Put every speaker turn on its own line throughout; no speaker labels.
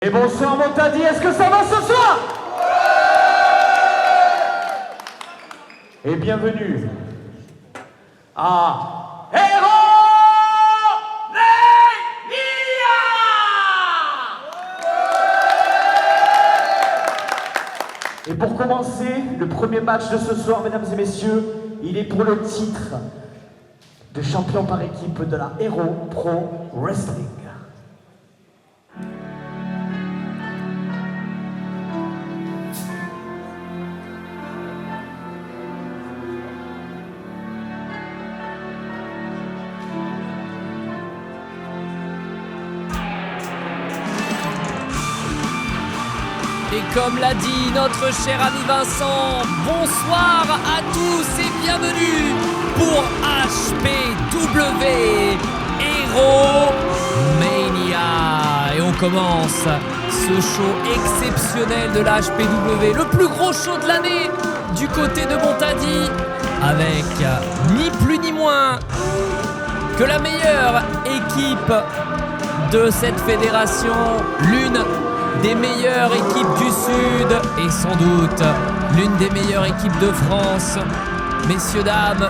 Et bonsoir Montadi, est-ce que ça va ce soir? Et bienvenue à Et pour commencer, le premier match de ce soir, mesdames et messieurs, il est pour le titre de champion par équipe de la Hero Pro Wrestling.
Et comme l'a dit notre cher ami Vincent, bonsoir à tous et bienvenue pour HPW Hero Mania. Et on commence ce show exceptionnel de la HPW, le plus gros show de l'année du côté de Montadi, avec ni plus ni moins que la meilleure équipe de cette fédération, l'une des meilleures équipes du Sud et sans doute l'une des meilleures équipes de France. Messieurs, dames,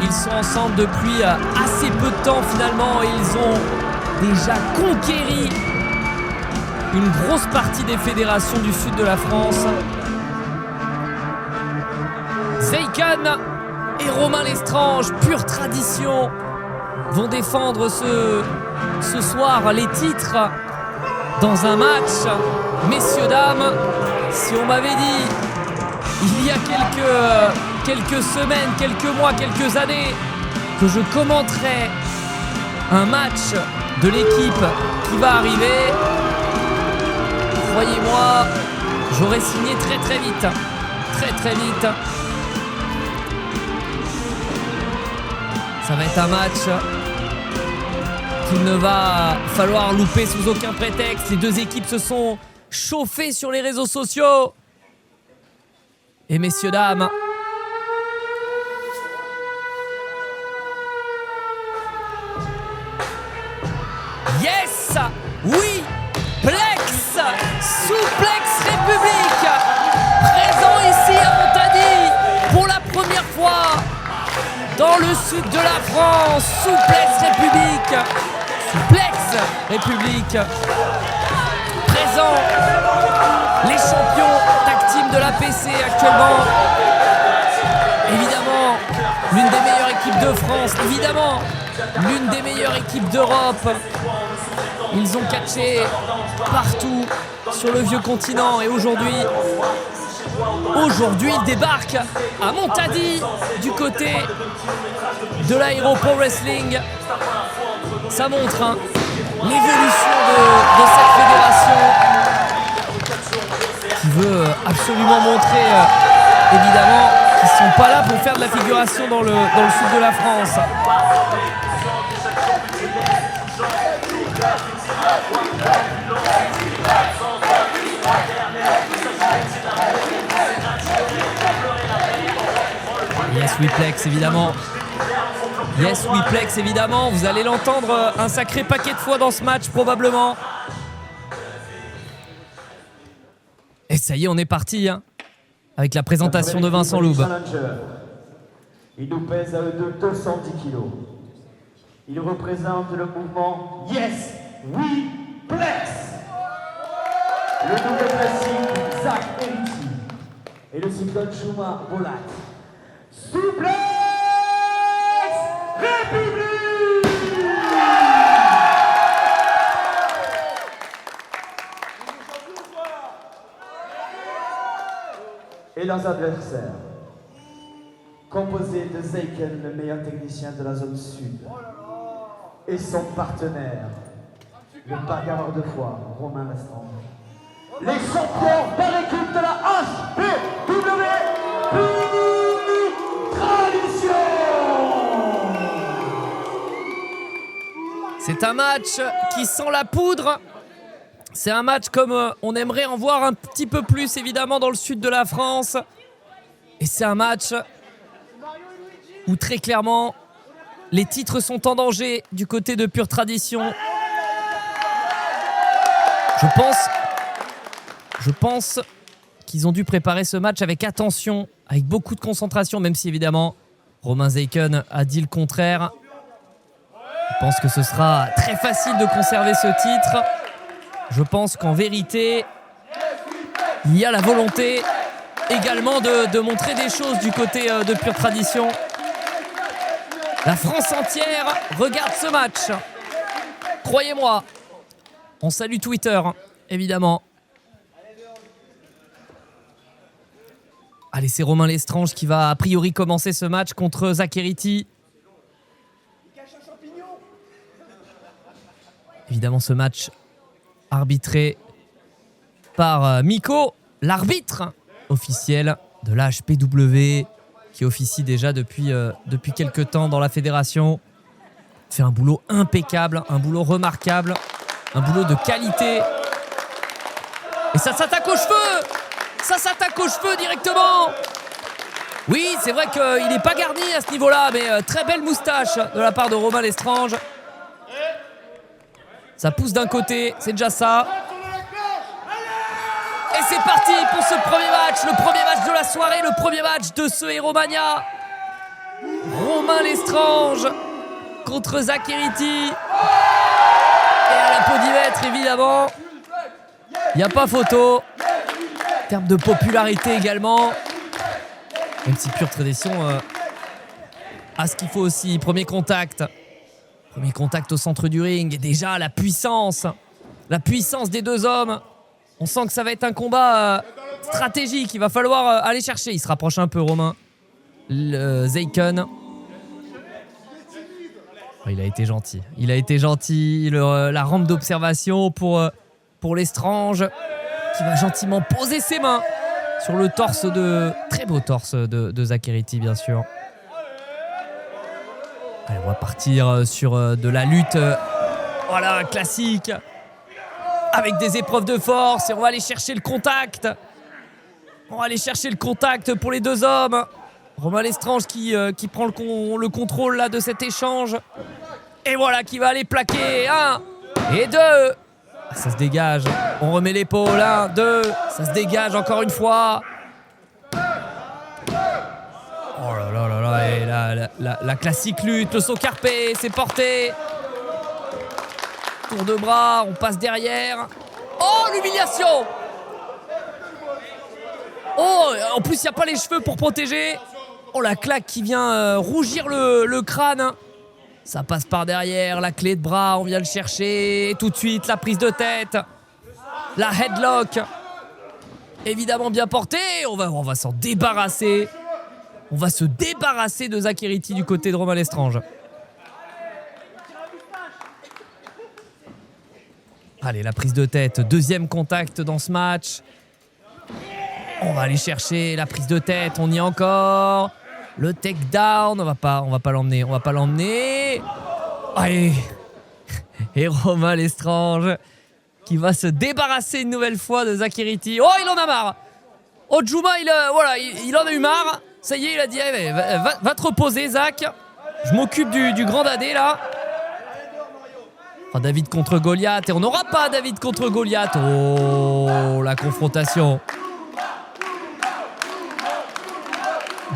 ils sont ensemble depuis assez peu de temps finalement et ils ont déjà conquéri une grosse partie des fédérations du Sud de la France. Zeikan et Romain Lestrange, pure tradition, vont défendre ce soir les titres dans un match. Messieurs, dames, si on m'avait dit il y a quelques semaines, quelques mois, quelques années que je commenterais un match de l'équipe qui va arriver, croyez-moi, j'aurais signé très très vite. Très très vite. Ça va être un match qu'il ne va falloir louper sous aucun prétexte. Les deux équipes se sont chauffées sur les réseaux sociaux. Et messieurs, dames, yes, oui, Plex, Souplex République, présent ici à Montadi pour la première fois dans le sud de la France. Souplex République, Souplex République, présent, les champions tag team de l'APC actuellement. Évidemment, l'une des meilleures équipes de France, évidemment, l'une des meilleures équipes d'Europe. Ils ont catché partout sur le vieux continent et aujourd'hui, ils débarquent à Montadi du côté de la Hero Pro Wrestling. Ça montre l'évolution de cette fédération qui veut absolument montrer évidemment qu'ils ne sont pas là pour faire de la figuration dans le sud de la France. Yes, Wiplex, évidemment. Yes, Wiplex, évidemment. Vous allez l'entendre un sacré paquet de fois dans ce match, probablement. Et ça y est, on est parti, hein, avec la présentation de Vincent Loub.
Il nous pèse à eux de 210 kilos. Il représente le mouvement Yes, Wiplex. Le nouveau classique, Zach Eriti. Et le cyclone Shuma Bolat. Souplex République. Et leurs adversaires, composés de Zeiken, le meilleur technicien de la zone sud, et son partenaire, le bagarreur de foi, Romain Lestrange. Les champions par équipe de la HPW Tradition.
C'est un match qui sent la poudre. C'est un match comme on aimerait en voir un petit peu plus, évidemment, dans le sud de la France. Et c'est un match où très clairement les titres sont en danger du côté de Pure Tradition. Je pense Je pense qu'ils ont dû préparer ce match avec attention, avec beaucoup de concentration, même si évidemment Romain Zeiken a dit le contraire. Je pense que ce sera très facile de conserver ce titre. Je pense qu'en vérité, il y a la volonté également de montrer des choses du côté de Pure Tradition. La France entière regarde ce match. Croyez-moi. On salue Twitter, évidemment. Allez, c'est Romain Lestrange qui va a priori commencer ce match contre Zakheriti. Évidemment, ce match arbitré par Miko, l'arbitre officiel de la HPW, qui officie déjà depuis quelques temps dans la fédération. Il fait un boulot impeccable, un boulot remarquable, un boulot de qualité. Et ça s'attaque aux cheveux! Ça s'attaque aux cheveux directement! Oui, c'est vrai qu'il n'est pas garni à ce niveau-là, mais très belle moustache de la part de Romain Lestrange. Ça pousse d'un côté, c'est déjà ça. Et c'est parti pour ce premier match, le premier match de la soirée, le premier match de ce Héromania. Romain Lestrange contre Zakheriti. Et à la podimètre, évidemment, il n'y a pas photo. En termes de popularité également, même si Pure Tradition a ce qu'il faut aussi. Premier contact au centre du ring. Et déjà la puissance des deux hommes. On sent que ça va être un combat stratégique. Il va falloir aller chercher. Il se rapproche un peu, Romain Zeiken. Oh, il a été gentil. La rampe d'observation pour Lestrange, qui va gentiment poser ses mains sur le torse très beau torse de Zakheriti, bien sûr. Allez, on va partir sur de la lutte voilà, classique, avec des épreuves de force, et on va aller chercher le contact. On va aller chercher le contact pour les deux hommes. Romain Lestrange qui prend le contrôle là, de cet échange. Et voilà, qui va aller plaquer 1 et 2. Ça se dégage. On remet l'épaule. 1, 2. Ça se dégage encore une fois. Oh là là là là. Et la classique lutte. Le saut carpé. C'est porté. Tour de bras. On passe derrière. Oh, l'humiliation. Oh, en plus, il n'y a pas les cheveux pour protéger. Oh, la claque qui vient rougir le crâne. Ça passe par derrière, la clé de bras, on vient le chercher. Et tout de suite, la prise de tête. La headlock. Évidemment bien portée. On va s'en débarrasser. On va se débarrasser de Zakheriti du côté de Romain Lestrange. Allez, la prise de tête. Deuxième contact dans ce match. On va aller chercher la prise de tête. On y est encore. Le takedown, on va pas l'emmener. Allez. Et Romain Lestrange qui va se débarrasser une nouvelle fois de Zakheriti. Oh, il en a marre. Oh, Juma, il en a eu marre. Ça y est, il a dit, allez, va te reposer, Zach. Je m'occupe du grand dadé, là. Oh, David contre Goliath. Et on n'aura pas David contre Goliath. Oh, la confrontation.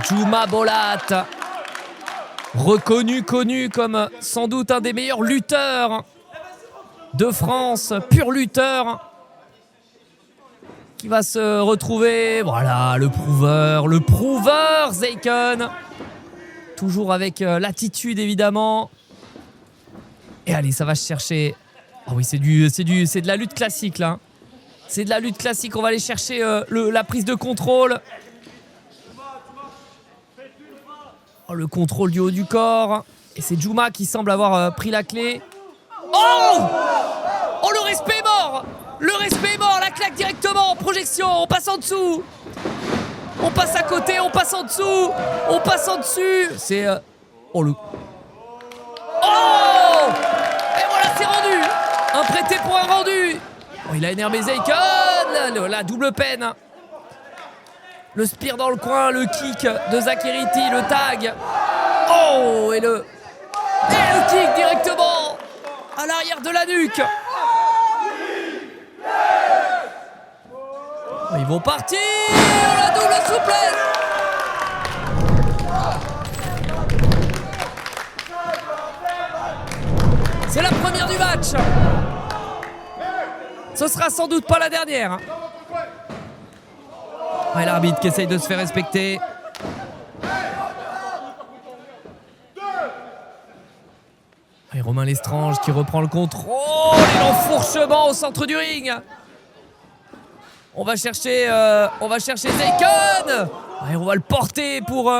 Juma Bolat, connu comme sans doute un des meilleurs lutteurs de France, pur lutteur, qui va se retrouver, voilà, le prouveur Zeiken, toujours avec l'attitude évidemment. Et allez, ça va se chercher. Ah oui, c'est de la lutte classique là. C'est de la lutte classique, on va aller chercher la prise de contrôle. Oh, le contrôle du haut du corps. Et c'est Juma qui semble avoir pris la clé. Oh, le respect est mort. La claque directement. Projection, on passe en dessous. On passe à côté, on passe en dessous. On passe en dessus. C'est... Oh, le... Oh. Et voilà, c'est rendu. Un prêté pour un rendu. Oh, il a énervé Zeiken. La double peine. Le spear dans le coin, le kick de Zakheriti, le tag. Oh, et le kick directement à l'arrière de la nuque. Ils vont partir. La double souplesse. C'est la première du match. Ce sera sans doute pas la dernière. Ouais, l'arbitre qui essaye de se faire respecter. Et Romain Lestrange qui reprend le contrôle et l'enfourchement au centre du ring. On va chercher Zaycon. Et on va le porter pour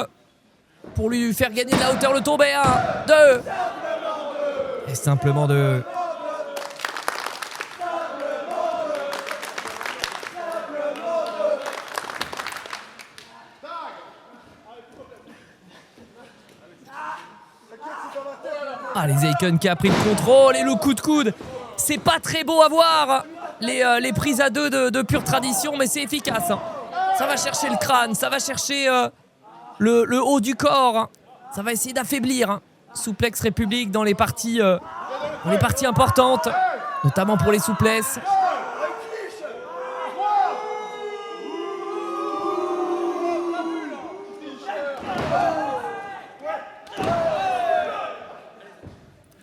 lui faire gagner de la hauteur, le tomber. 1, 2. Et simplement 2. Allez, Zaycon qui a pris le contrôle et le coup de coude. C'est pas très beau à voir, les prises à 2 de pure tradition, mais c'est efficace. Ça va chercher le crâne, ça va chercher le haut du corps. Ça va essayer d'affaiblir Souplex République dans les parties importantes, notamment pour les souplesses.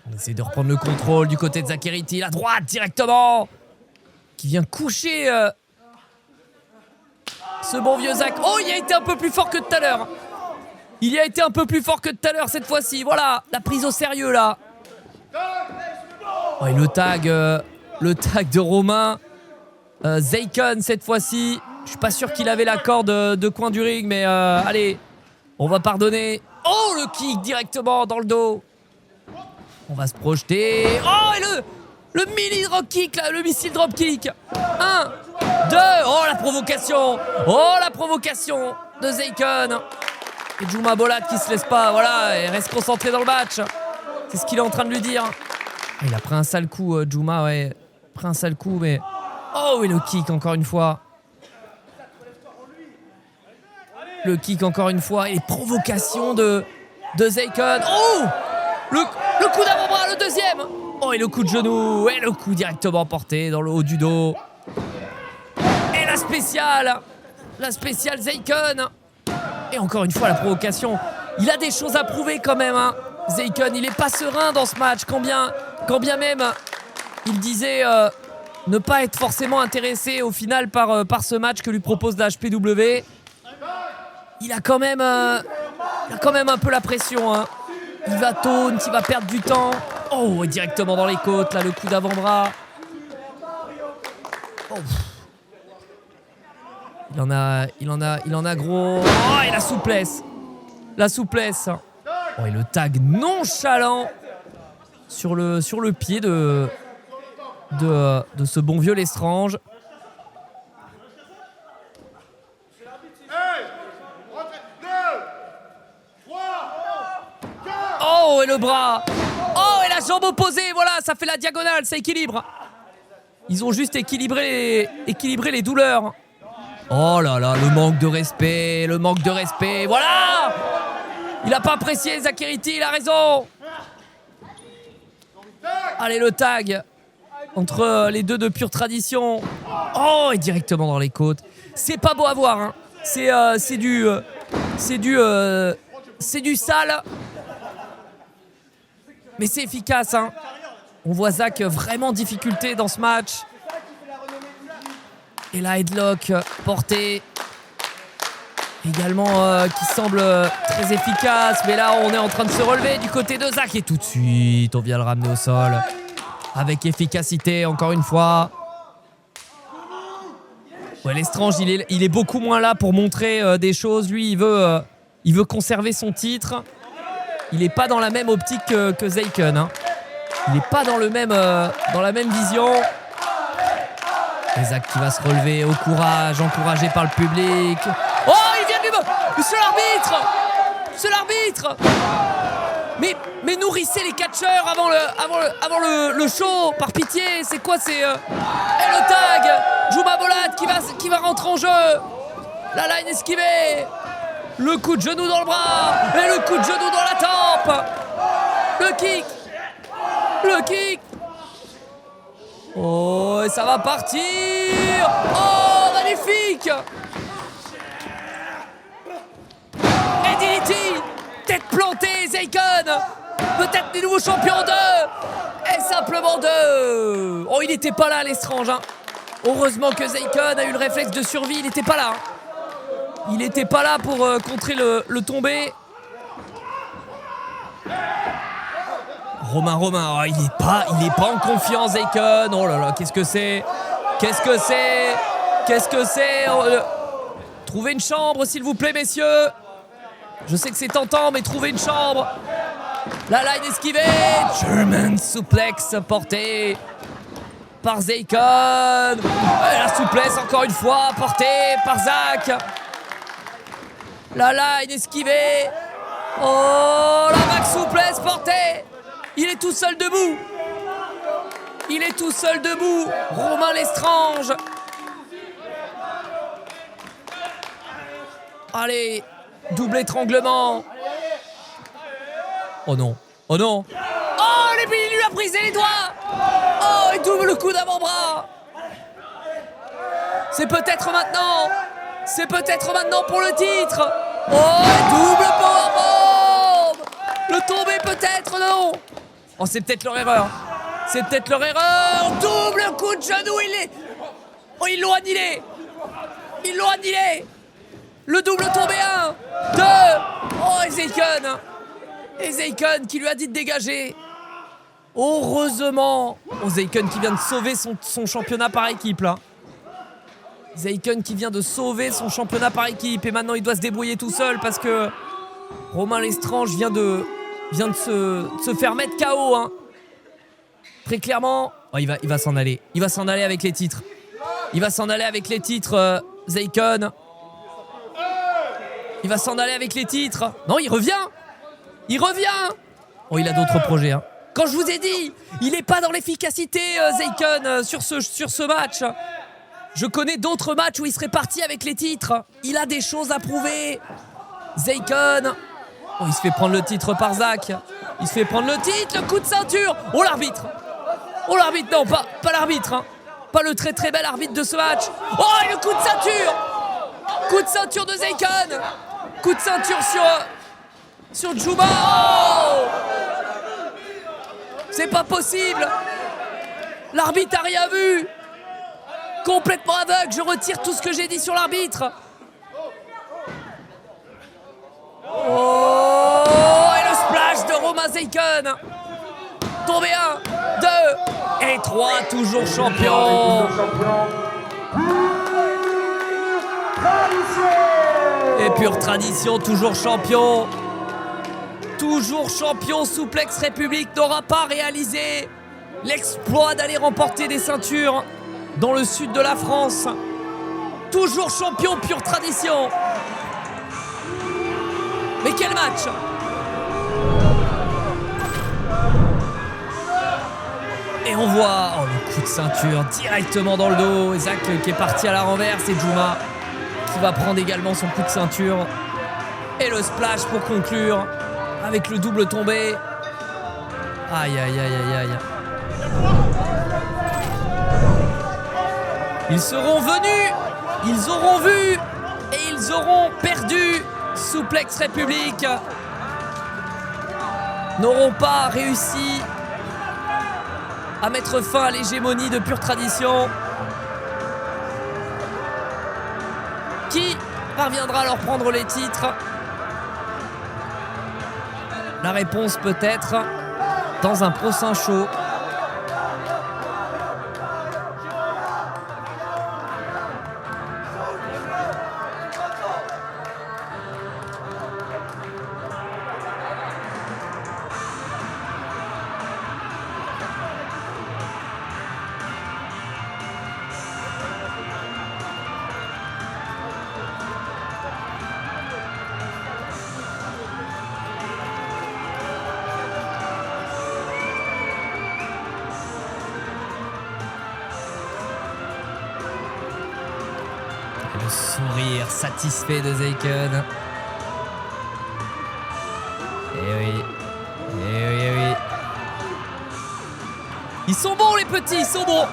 On essaie de reprendre le contrôle du côté de Zakherity, la droite directement, qui vient coucher ce bon vieux Zach. Oh, il a été un peu plus fort que tout à l'heure. Il a été un peu plus fort que tout à l'heure cette fois-ci. Voilà, la prise au sérieux là. Oh, et le tag de Romain. Zaycon cette fois-ci. Je suis pas sûr qu'il avait la corde de coin du ring, mais allez, on va pardonner. Oh, le kick directement dans le dos. On va se projeter. Oh, et le mini drop kick là, le missile drop kick. 1, 2. Oh, la provocation. Oh, la provocation de Zaycon. Et Juma Bolat qui se laisse pas, voilà, et reste concentré dans le match. C'est ce qu'il est en train de lui dire. Il a pris un sale coup, Juma, ouais. Pris un sale coup, mais... Oh, et le kick encore une fois. Le kick encore une fois. Et les provocations de Zaycon. Oh, le coup d'avant-bras, le deuxième. Oh, et le coup de genou. Et le coup directement porté dans le haut du dos. Et la spéciale Zaycon. Et encore une fois, la provocation. Il a des choses à prouver quand même, Zaycon, il est pas serein dans ce match. Quand bien même il disait ne pas être forcément intéressé au final par ce match que lui propose la HPW. Il a quand même un peu la pression. Il va taunt, il va perdre du temps. Oh, et directement dans les côtes, là, le coup d'avant-bras. Oh. Il en a gros. Oh, et la souplesse. Oh, et le tag nonchalant sur le pied de ce bon vieux Lestrange. Oh, et le bras. Oh, et la jambe opposée. Voilà, ça fait la diagonale, ça équilibre. Ils ont juste équilibré les douleurs. Oh là là, le manque de respect. Voilà. Il a pas apprécié Zakherity, il a raison. Allez, le tag entre les deux de pure tradition. Oh, et directement dans les côtes. C'est pas beau à voir. C'est du sale. Mais c'est efficace. On voit Zach vraiment en difficulté dans ce match. Et la headlock portée également qui semble très efficace. Mais là, on est en train de se relever du côté de Zach. Et tout de suite, on vient le ramener au sol. Avec efficacité, encore une fois. Ouais, Lestrange, il est beaucoup moins là pour montrer des choses. Lui, il veut conserver son titre. Il n'est pas dans la même optique que Zaycon. Il n'est pas dans la même vision. Et Zach qui va se relever au courage, encouragé par le public. Oh, il vient de lui... Monsieur l'arbitre. Mais nourrissez les catcheurs avant le show, par pitié. C'est quoi, c'est... Et le tag, Juma Bolat qui va rentrer en jeu. La line esquivée. Le coup de genou dans le bras. Et le coup de genou dans la tempe. Le kick. Oh, et ça va partir. Oh, magnifique. Et DDT. Tête plantée, Zeikon. Peut-être les nouveaux champions 2. Et simplement 2. Oh, il n'était pas là, Lestrange. Hein. Heureusement que Zeikon a eu le réflexe de survie. Il n'était pas là. Il n'était pas là pour contrer le tombé. Romain, oh, il est pas en confiance, Zeikon. Oh là là, qu'est-ce que c'est? Trouvez une chambre, s'il vous plaît, messieurs. Je sais que c'est tentant, mais trouvez une chambre. La line esquivée. German suplex porté par Zeikon. Et la souplesse, encore une fois, portée par Zach. La line esquivée. Oh, la back souplesse portée. Il est tout seul debout. Romain Lestrange. Allez, double étranglement. Oh non. Oh, il lui a brisé les doigts. Oh, il double coup d'avant-bras. C'est peut-être maintenant pour le titre. Oh, double powerbomb. Le tombé peut-être, non. Oh, c'est peut-être leur erreur. Double coup de genou, ils l'ont annihilé. Le double tombé 1, 2. Oh, et Zeikon qui lui a dit de dégager. Heureusement. Oh, Zeikon qui vient de sauver son championnat par équipe, là. Zeikon qui vient de sauver son championnat par équipe. Et maintenant, il doit se débrouiller tout seul parce que Romain Lestrange vient de se faire mettre KO, hein. Très clairement. Oh, il va s'en aller. Il va s'en aller avec les titres. Zeikon. Il va s'en aller avec les titres. Non, il revient. Oh, il a d'autres projets, hein. Quand je vous ai dit, il n'est pas dans l'efficacité, Zeikon, sur ce match. Je connais d'autres matchs où il serait parti avec les titres. Il a des choses à prouver. Zeikon. Oh, il se fait prendre le titre par Zach. Le coup de ceinture. Oh, l'arbitre, non, pas l'arbitre, hein. Pas le très très bel arbitre de ce match. Oh, et le coup de ceinture de Zeikon. Coup de ceinture sur Juma. Oh, c'est pas possible. L'arbitre a rien vu. Complètement aveugle. Je retire tout ce que j'ai dit sur l'arbitre. Oh, et le splash de Romain Zeikon. Tombé 1, 2 et 3, toujours champion. Et pure tradition, toujours champion. Souplex République n'aura pas réalisé l'exploit d'aller remporter des ceintures dans le sud de la France. Toujours champion, pure tradition. Mais quel match! Et on voit le coup de ceinture directement dans le dos. Zach qui est parti à la renverse et Juma qui va prendre également son coup de ceinture. Et le splash pour conclure avec le double tombé. Aïe. Ils seront venus, ils auront vu et ils auront perdu. Souplex République n'auront pas réussi à mettre fin à l'hégémonie de pure tradition. Qui parviendra à leur prendre les titres? La réponse peut-être dans un prochain show. Le sourire satisfait de Zeikon. Eh oui. Ils sont bons les petits, ils sont bons.